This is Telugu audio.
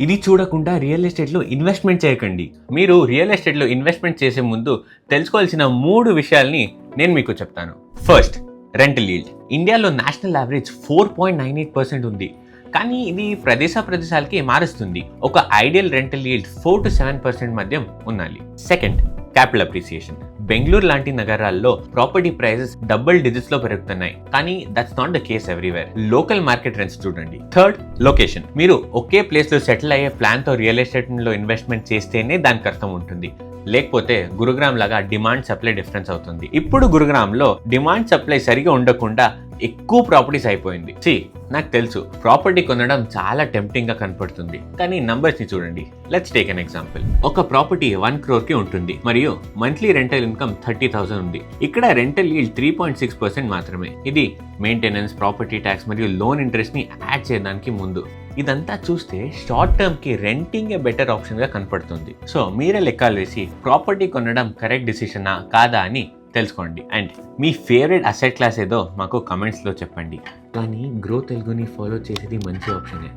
ఇది చూడకుండా రియల్ ఎస్టేట్లో ఇన్వెస్ట్మెంట్ చేయకండి. మీరు రియల్ ఎస్టేట్లో ఇన్వెస్ట్మెంట్ చేసే ముందు తెలుసుకోవాల్సిన 3 విషయాల్ని నేను మీకు చెప్తాను. First, rental yield. ఇండియాలో నేషనల్ యావరేజ్ 4.98% ఉంది, కానీ ఇది ప్రదేశాలకి మారుస్తుంది. ఒక ఐడియల్ రెంటల్ ఈల్డ్ 4 to 7% మధ్య ఉండాలి. Second, capital appreciation. బెంగళూరు లాంటి నగరాల్లో ప్రాపర్టీ ప్రైసెస్ డబుల్ డిజిట్స్ లో పెరుగుతున్నాయి, కానీ that's not the case everywhere. Local market rents చూడండి. Third, location. మీరు ఒకే ప్లేస్ లో సెటిల్ అయ్యే ప్లాన్ తో రియల్ ఎస్టేట్ లో ఇన్వెస్ట్మెంట్ చేస్తేనే దానికి అర్థం ఉంటుంది. లేకపోతే గురుగ్రామ్ లాగా డిమాండ్ సప్లై డిఫరెన్స్ అవుతుంది. ఇప్పుడు గురుగ్రామ్ లో డిమాండ్ సప్లై సరిగా ఉండకుండా ఎక్కువ ప్రాపర్టీస్ అయిపోయింది. నాకు తెలుసు, ప్రాపర్టీ కొనడం చాలా టెంప్టింగ్ గా కనపడుతుంది, కానీ నంబర్స్ ని చూడండి. Let's take an example. ఒక ప్రాపర్టీ 1 crore కి ఉంటుంది మరియు మంత్లీ రెంటల్ ఇన్కమ్ 30,000 ఉంది. ఇక్కడ రెంటల్ ఈల్డ్ 3.6% మాత్రమే. ఇది మెయింటెనెన్స్, ప్రాపర్టీ ట్యాక్స్ మరియు లోన్ ఇంట్రెస్ట్ ని యాడ్ చేయడానికి ముందు. ఇదంతా చూస్తే షార్ట్ టర్మ్ కి రెంటింగ్ ఏ బెటర్ ఆప్షన్ గా కనపడుతుంది. సో మీరే లెక్కలు వేసి ప్రాపర్టీ కొనడం కరెక్ట్ డిసిషనా కాదా అని తెలుసుకోండి. And me favourite asset class ఏదో మాకు కమెంట్స్లో చెప్పండి. కానీ గ్రో తెలుగుని ఫాలో చేసేది మంచి ఆప్షనే.